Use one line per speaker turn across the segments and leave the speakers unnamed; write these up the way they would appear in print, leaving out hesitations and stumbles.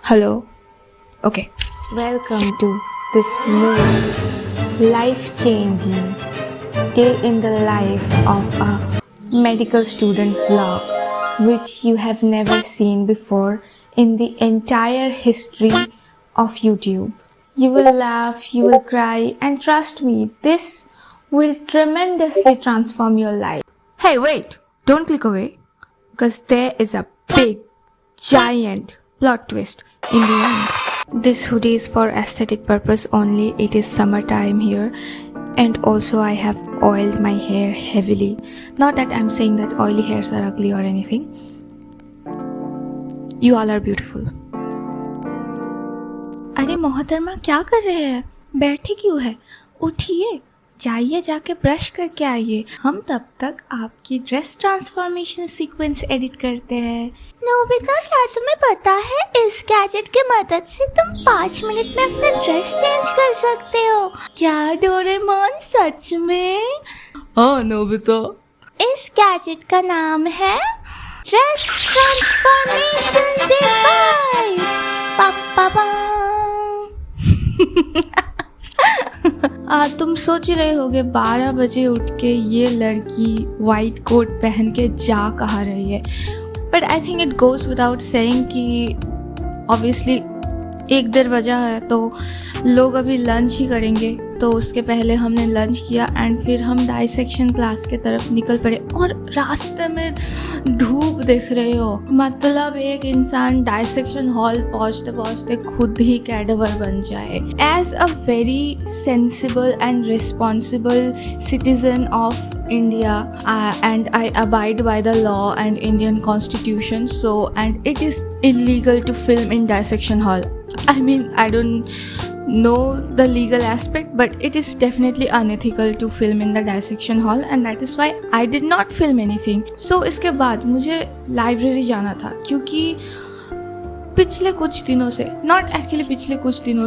Hello? Okay.
Welcome to this most life-changing day in the life of a medical student vlog, which you have never seen before in the entire history of YouTube. You will laugh, you will cry, and trust me, this will tremendously transform your life.
Hey, wait! Don't click away. Because there is a big, giant plot twist in the end. This hoodie is for aesthetic purpose only. It is summertime here. And also I have oiled my hair heavily. Not that I'm saying that oily hairs are ugly or anything. You all are beautiful. अरे मोहतरमा क्या कर रहे हैं? बैठे क्यों है? उठिए, जाइए जाके ब्रश करके आइए. हम तब तक आपकी ड्रेस ट्रांसफॉर्मेशन सीक्वेंस एडिट करते हैं.
नोबिता, क्या तुम्हें पता है इस गैजेट की मदद से तुम 5 मिनट में अपना ड्रेस चेंज कर सकते हो.
क्या डोरेमोन, सच में? हाँ नोबिता.
इस गैजेट का नाम है ड्रेस ट्रांसफॉर्मेशन डिवाइस.
तुम सोच रहे होगे 12 बजे उठ के ये लड़की वाइट कोट पहन के जा कहाँ रही है. But I think it goes without saying कि ऑब्वियसली 1-1:30 बजा है तो लोग अभी लंच ही करेंगे. तो उसके पहले हमने लंच किया एंड फिर हम डाइसेक्शन क्लास के तरफ निकल पड़े. और रास्ते में धूप देख रहे हो, मतलब एक इंसान डाइसेक्शन हॉल पहुंचते पहुंचते खुद ही कैडेवर बन जाए. As a very sensible and responsible citizen of India and I abide by the law and Indian constitution, and it is illegal to film in dissection hall. I mean, I don't know the legal aspect, but it is definitely unethical to film in the dissection hall, and that is why I did not film anything. So इसके बाद मुझे library जाना था क्योंकि पिछले कुछ दिनों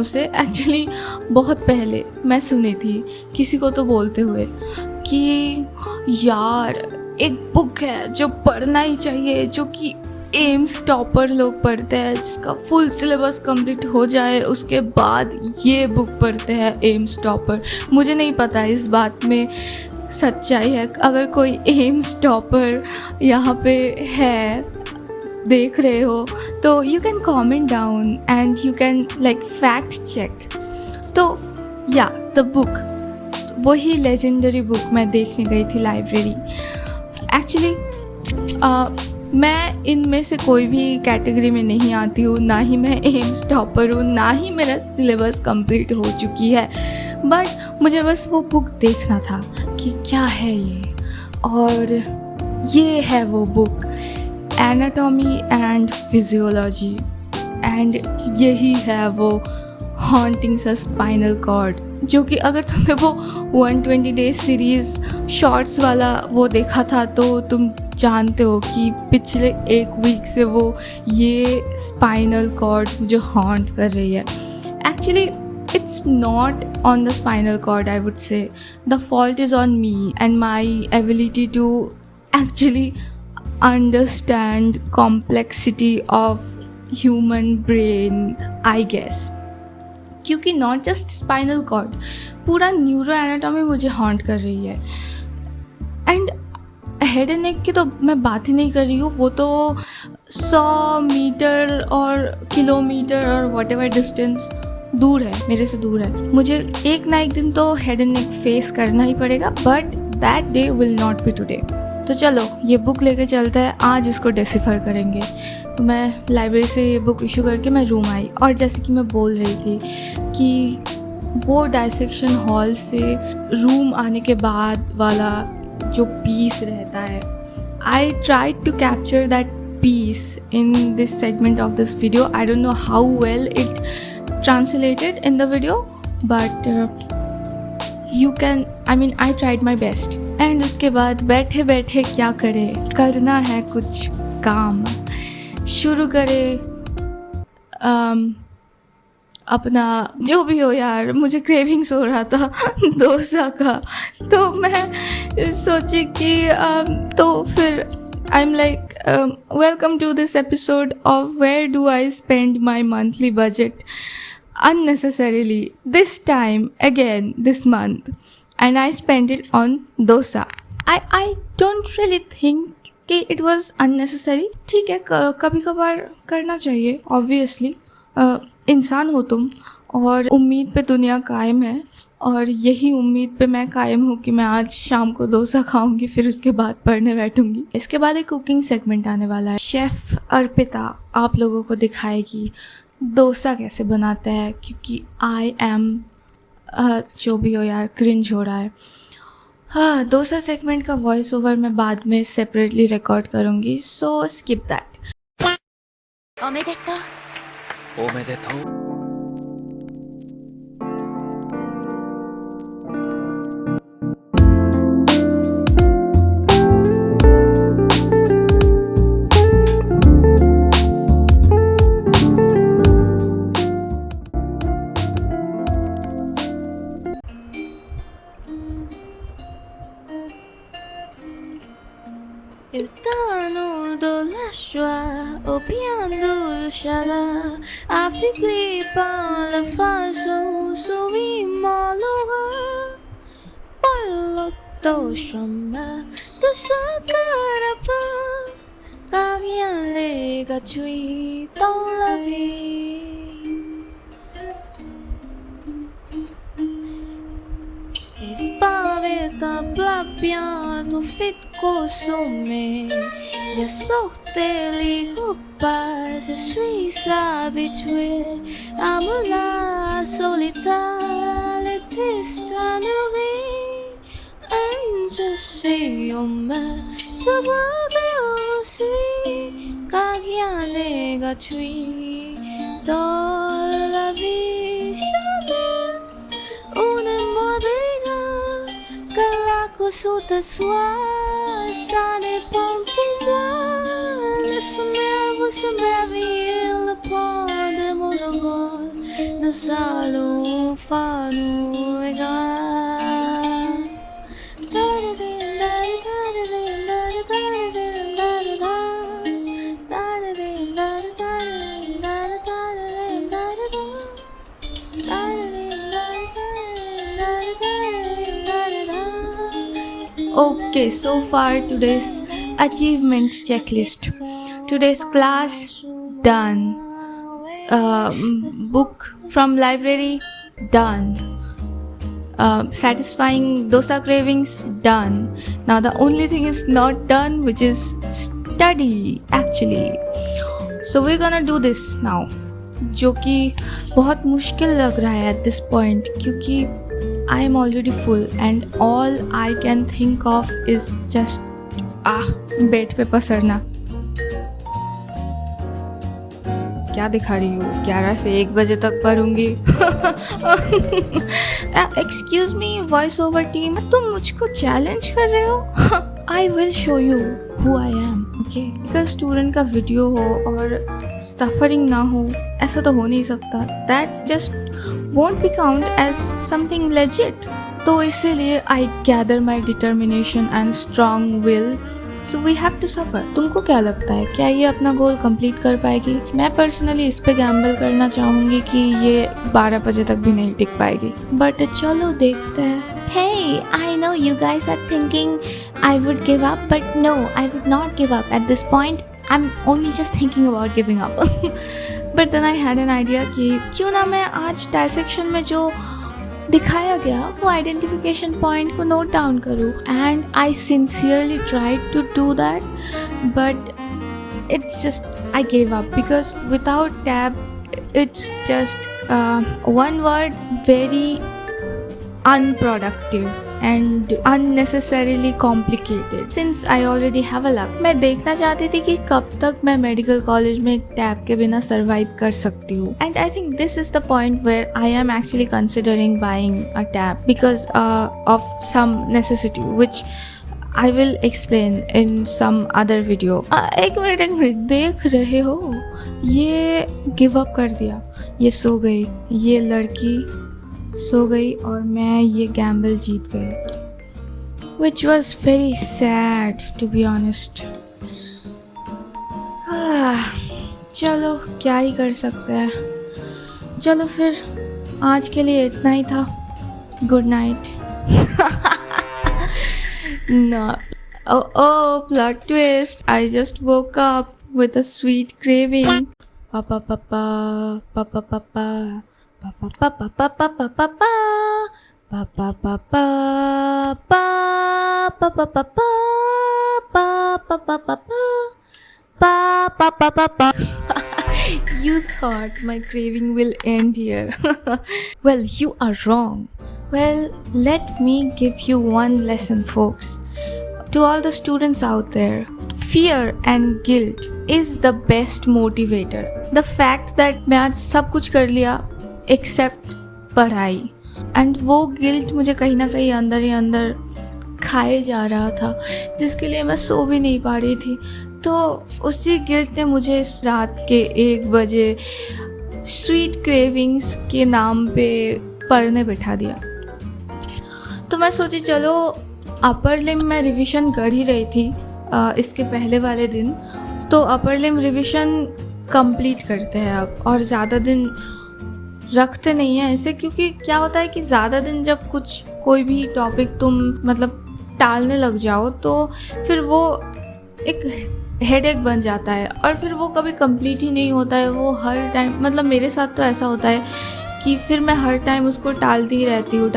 से, एक्चुअली बहुत पहले मैं सुनी थी किसी को तो बोलते हुए कि यार एक बुक है जो पढ़ना ही चाहिए, जो कि एम्स टॉपर लोग पढ़ते हैं, जिसका फुल सिलेबस कंप्लीट हो जाए उसके बाद ये बुक पढ़ते हैं एम्स टॉपर. मुझे नहीं पता इस बात में सच्चाई है. अगर कोई एम्स टॉपर यहाँ पे है, देख रहे हो, तो you can comment down and you can like fact check. तो या द बुक, वही लेजेंडरी बुक मैं देखने गई थी लाइब्रेरी. एक्चुअली मैं इनमें से कोई भी कैटेगरी में नहीं आती हूँ, ना ही मैं एम्स टॉपर हूँ, ना ही मेरा सिलेबस कंप्लीट हो चुकी है. बट मुझे बस वो बुक देखना था कि क्या है ये. और ये है वो book, anatomy and physiology. And यही है वो हॉन्टिंग स्पाइनल कॉर्ड, जो कि अगर तुमने वो 120 डेज सीरीज़ शॉर्ट्स वाला वो देखा था तो तुम जानते हो कि पिछले 1 वीक से वो ये स्पाइनल कॉर्ड मुझे हॉन्ट कर रही है. Actually it's not on the spinal cord, I would say. The fault is on me and my ability to actually understand complexity of human brain, I guess. क्योंकि not just spinal cord, पूरा neuro anatomy मुझे haunt कर रही है. And head and neck की तो मैं बात ही नहीं कर रही हूँ. वो तो 100 मीटर और किलोमीटर और वट एवर डिस्टेंस दूर है, मेरे से दूर है. मुझे एक ना एक दिन तो हेड एंड नेक फेस करना ही पड़ेगा, but that day will not be today. तो चलो ये बुक लेके चलते हैं, आज इसको डेसिफर करेंगे. तो मैं लाइब्रेरी से ये बुक इशू करके मैं रूम आई. और जैसे कि मैं बोल रही थी कि वो डाइसेक्शन हॉल से रूम आने के बाद वाला जो पीस रहता है, I tried to capture that peace in this segment of this video. I don't know how well it translated in the video, but you can, I mean I tried my best. And उसके बाद बैठे बैठे क्या करें, करना है कुछ काम. शुरू करें अपना जो भी हो यार. मुझे क्रेविंग्स हो रहा था डोसा का, तो मैं सोची कि तो फिर I'm like, welcome to this episode of Where Do I Spend My Monthly Budget Unnecessarily. This time, again, this month. And I spent it on dosa. I don't really think कि it was unnecessary. ठीक है, कभी कभार करना चाहिए, obviously. इंसान हो तुम और उम्मीद पे दुनिया कायम है, और यही उम्मीद पे मैं कायम हूँ कि मैं आज शाम को डोसा खाऊंगी, फिर उसके बाद पढ़ने बैठूंगी. इसके बाद एक कुकिंग सेगमेंट आने वाला है. शेफ़ अर्पिता आप लोगों को दिखाएगी डोसा कैसे बनाता है, क्योंकि आई एम जो भी हो यार, क्रिंज हो रहा है. हाँ, डोसा सेगमेंट का वॉइस ओवर मैं बाद में सेपरेटली रिकॉर्ड करूँगी, so skip that.
おめでとう。
おめでとう。
Está no do la joie, au bien du chala, affaibli par la façon, souris malheureux, par l'auto chemin de sa carapate, car rien n'est gratuit dans la vie. Espaveta bien tout fit consommer. De sorte les repas, je suis habitué à la solitaire, les testaneries. Et je suis humain, je vois aussi, car rien n'est gratuit dans la vie. Jamais une modèle que la cause de soi, ça dépend pour moi. Laisse-moi s'émerveiller le point de mon rôle. Nous allons faire nous égal. Okay, so far today's achievement checklist. Today's class done. Book from library done. Satisfying dosa cravings done. Now the only thing is not done, which is study actually. So we're gonna do this now, जो कि बहुत मुश्किल लग रहा है at this point, क्योंकि I am already full and all I can think of is just bed पे पसरना. क्या दिखा रही हूँ, 11 से 1 बजे तक पढ़ूंगी. Excuse me voice over team, तुम मुझको चैलेंज कर रहे हो? I will show you who I am. Okay, एक स्टूडेंट का वीडियो हो और सफरिंग ना हो, ऐसा तो हो नहीं सकता. That just won't be count as something legit. तो इसीलिए I gather my determination and strong will, so we have to suffer. तुमको क्या लगता है, क्या ये अपना गोल कंप्लीट कर पाएगी? मैं पर्सनली इस पे गैम्बल करना चाहूँगी कि ये 12 बजे तक भी नहीं टिक पाएगी, बट चलो देखते हैं.
Hey, I know you guys are thinking I would give up, but no, I would not give up at this point. I'm only just thinking about giving up.
But then I had an idea कि क्यों ना मैं आज dissection में जो दिखाया गया वो आइडेंटिफिकेशन पॉइंट को नोट डाउन करूँ. And I sincerely tried to do that, but it's just I gave up because without tab it's just one word, very unproductive and unnecessarily complicated since I already have a lab. मैं देखना चाहती थी कि कब तक मैं medical college में एक टैब के बिना सर्वाइव कर सकती हूँ. And I think this is the point where I am actually considering buying a tab because of some necessity which I will explain in some other video. एक minute देख रहे हो, ये गिव अप कर दिया, ये सो गई, ये लड़की सो गई और मैं ये गैम्बल जीत गई, which was very sad to be honest. चलो क्या ही कर सकते हैं। चलो फिर आज के लिए इतना ही था। Good night. ना oh plot twist, I just woke up with a sweet craving. Papa papa papa papa papa papa papa papa papa papa papa papa papa. You thought my craving will end here. Well, you are wrong. Well, let me give you one lesson, folks. To all the students out there, fear and guilt is the best motivator. The fact that मैं आज सब कुछ कर लिया except पढ़ाई, and वो guilt मुझे कहीं ना कहीं अंदर ही अंदर खाए जा रहा था, जिसके लिए मैं सो भी नहीं पा रही थी। तो उसी गिल्ट ने मुझे इस रात के 1 बजे स्वीट क्रेविंग्स के नाम पे पढ़ने बिठा दिया। तो मैं सोची चलो अपर लिम में रिवीजन कर ही रही थी इसके पहले वाले दिन, तो अपर लिम रिवीजन कंप्लीट करते हैं अब, और ज़्यादा दिन रखते नहीं हैं ऐसे, क्योंकि क्या होता है कि ज़्यादा दिन जब कोई भी टॉपिक तुम मतलब टालने लग जाओ तो फिर वो एक हेडेक बन जाता है, और फिर वो कभी कंप्लीट ही नहीं होता है। वो हर टाइम, मतलब मेरे साथ तो ऐसा होता है कि फिर मैं हर टाइम उसको टालती ही रहती हूँ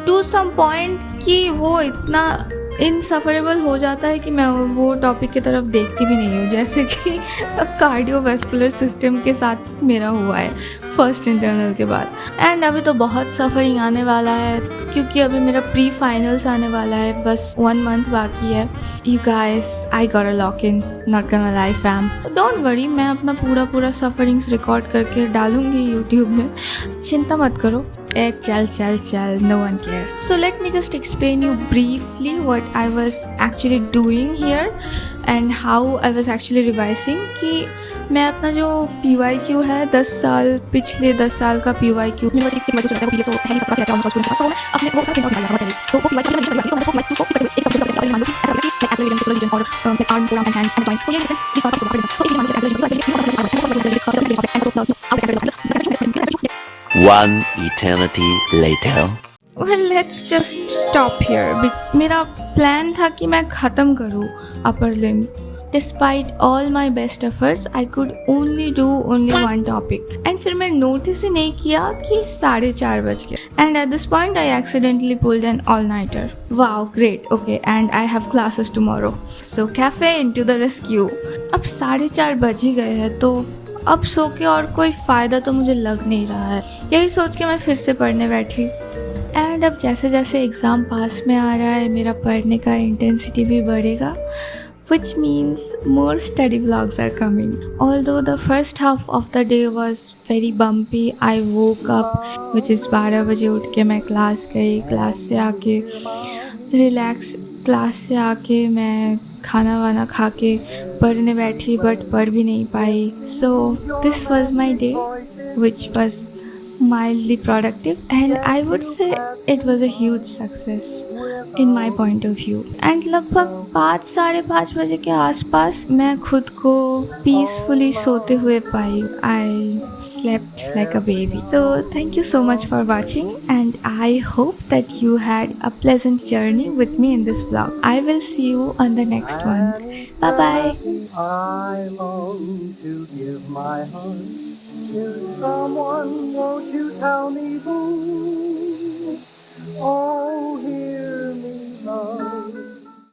टू सम पॉइंट कि वो इतना इनसफरेबल हो जाता है कि मैं वो टॉपिक की तरफ देखती भी नहीं हूँ, जैसे कि कार्डियोवैस्कुलर सिस्टम के साथ मेरा हुआ है फर्स्ट इंटरनल के बाद। एंड अभी तो बहुत सफरिंग आने वाला है, क्योंकि अभी मेरा प्री फाइनल्स आने वाला है, बस 1 मंथ बाकी है। You guys, I got a lock in, not gonna lie fam. Don't worry, मैं अपना पूरा सफरिंग्स रिकॉर्ड करके डालूंगी यूट्यूब में, चिंता मत करो। चल, no one cares. So let me just explain you briefly what I was actually doing here and how I was actually revising। कि मैं अपना जो PYQ है पिछले 10 साल का PYQ
One eternity later.
Well, let's just stop here. मेरा plan था कि मैं ख़त्म करूँ अपर लिम। Despite all my best efforts, I could only do one topic. And फिर मैं नोटिस ही नहीं किया कि 4:30 बज गए। And at this point, I accidentally pulled an all-nighter. Wow, great. Okay, and I have classes tomorrow. So cafe into the rescue. अब 4:30 बज ही गए हैं, तो अब सो के और कोई फ़ायदा तो मुझे लग नहीं रहा है। यही सोच के मैं फिर से पढ़ने बैठी। एंड अब जैसे जैसे एग्ज़ाम पास में आ रहा है, मेरा पढ़ने का इंटेंसिटी भी बढ़ेगा, which means more study vlogs are coming. Although the first half of the day was very bumpy, I woke up, which is 12 बजे उठ के मैं क्लास गई। क्लास से आके मैं खाना वाना खा के पढ़ने बैठी, बट पढ़ भी नहीं पाई। So this was my day, which was mildly productive, and I would say it was a huge success in my point of view. And लगभग 5-5:30 बजे के आसपास मैं खुद को पीसफुली सोते हुए पाई। I slept like a baby. So thank you so much for watching, and I hope that you had a pleasant journey with me in this vlog. I will see you on the next one. Bye bye.
I long to give my heart to someone, won't you tell me who?